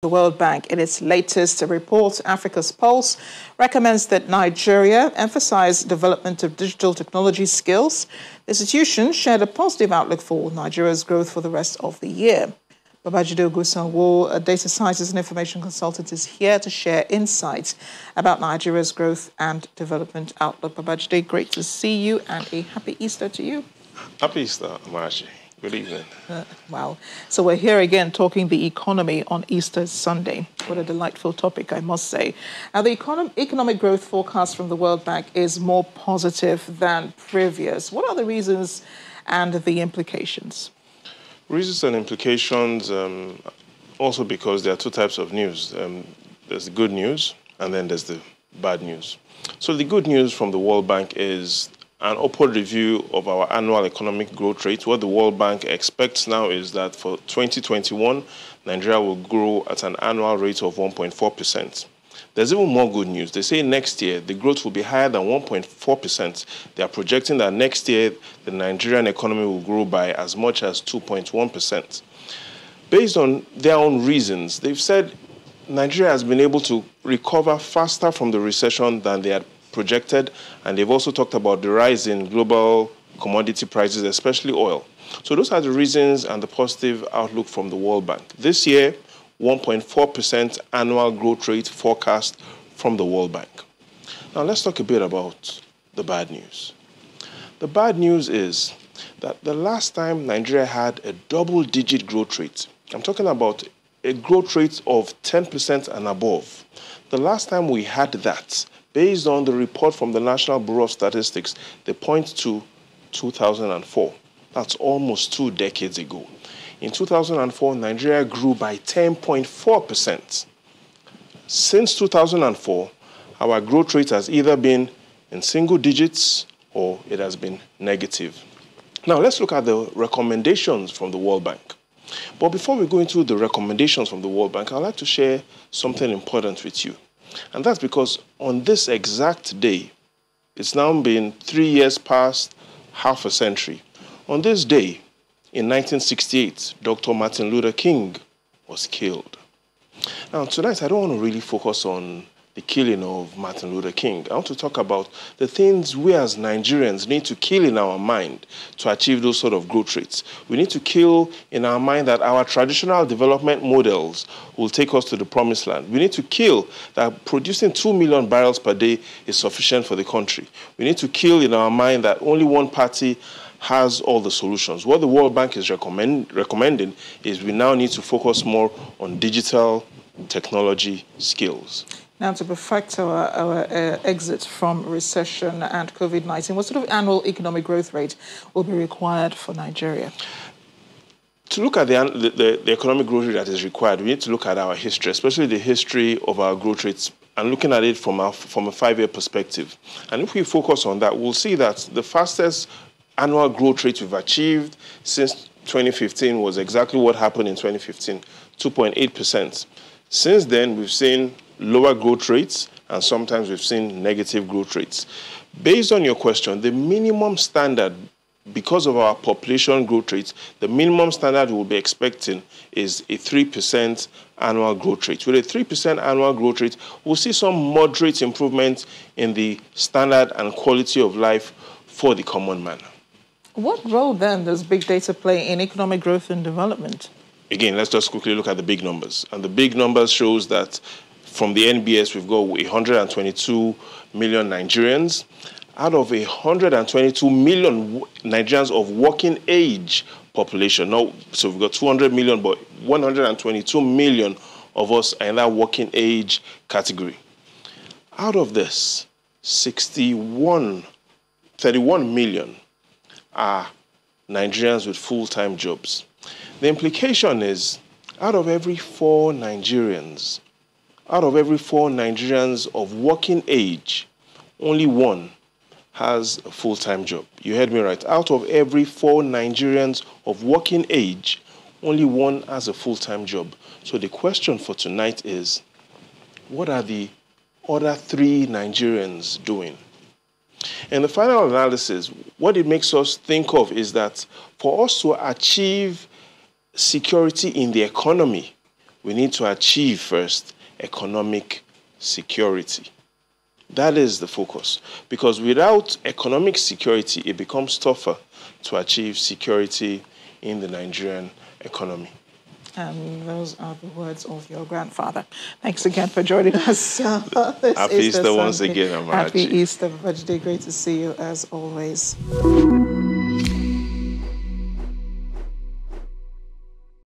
The World Bank, in its latest report, Africa's Pulse, recommends that Nigeria emphasize development of digital technology skills. The institution shared a positive outlook for Nigeria's growth for the rest of the year. Babajide Ogunsanwo, a data scientist and information consultant, is here to share insights about Nigeria's growth and development outlook. Babajide, great to see you and a happy Easter to you. Happy Easter, Marci. Good evening. Wow. So we're here again talking the economy on Easter Sunday. What a delightful topic, I must say. Now, the economic growth forecast from the World Bank is more positive than previous. What are the reasons and the implications? Reasons and implications, also because there are two types of news. There's the good news and then there's the bad news. So the good news from the World Bank is an upward review of our annual economic growth rate. What the World Bank expects now is that for 2021, Nigeria will grow at an annual rate of 1.4%. There's even more good news. They say next year, the growth will be higher than 1.4%. They are projecting that next year, the Nigerian economy will grow by as much as 2.1%. Based on their own reasons, they've said Nigeria has been able to recover faster from the recession than they had projected, and they've also talked about the rise in global commodity prices, especially oil. So those are the reasons and the positive outlook from the World Bank. This year, 1.4% annual growth rate forecast from the World Bank. Now let's talk a bit about the bad news. The bad news is that the last time Nigeria had a double-digit growth rate, I'm talking about a growth rate of 10% and above. The last time we had that, based on the report from the National Bureau of Statistics, they point to 2004. That's almost 2 decades ago. In 2004, Nigeria grew by 10.4%. Since 2004, our growth rate has either been in single digits or it has been negative. Now, let's look at the recommendations from the World Bank. But before we go into the recommendations from the World Bank, I'd like to share something important with you. And that's because on this exact day, it's now been 3 years past half a century. On this day, in 1968, Dr. Martin Luther King was killed. Now, tonight, I don't want to really focus on the killing of Martin Luther King. I want to talk about the things we as Nigerians need to kill in our mind to achieve those sort of growth rates. We need to kill in our mind that our traditional development models will take us to the promised land. We need to kill that producing 2 million barrels per day is sufficient for the country. We need to kill in our mind that only one party has all the solutions. What the World Bank is recommending is we now need to focus more on digital technology skills. Now, to perfect our exit from recession and COVID-19, what sort of annual economic growth rate will be required for Nigeria? To look at the economic growth rate that is required, we need to look at our history, especially the history of our growth rates, and looking at it from a 5-year perspective. And if we focus on that, we'll see that the fastest annual growth rate we've achieved since 2015 was exactly what happened in 2015, 2.8%. Since then, we've seen lower growth rates, and sometimes we've seen negative growth rates. Based on your question, the minimum standard, because of our population growth rates, the minimum standard we'll be expecting is a 3% annual growth rate. With a 3% annual growth rate, we'll see some moderate improvement in the standard and quality of life for the common man. What role, then, does big data play in economic growth and development? Again, let's just quickly look at the big numbers. And the big numbers shows that from the NBS, we've got 122 million Nigerians. Out of 122 million Nigerians of working age population. Now, so we've got 200 million, but 122 million of us are in that working age category. Out of this, 31 million are Nigerians with full-time jobs. The implication is, out of every 4 Nigerians of working age, only 1 has a full-time job. You heard me right. Out of every 4 Nigerians of working age, only 1 has a full-time job. So the question for tonight is, what are the other 3 Nigerians doing? In the final analysis, what it makes us think of is that for us to achieve security in the economy, we need to achieve first economic security. That is the focus. Because without economic security, it becomes tougher to achieve security in the Nigerian economy. And those are the words of your grandfather. Thanks again for joining us. Happy Easter once again, Amarachi. Happy Easter, Vajde. Great to see you as always.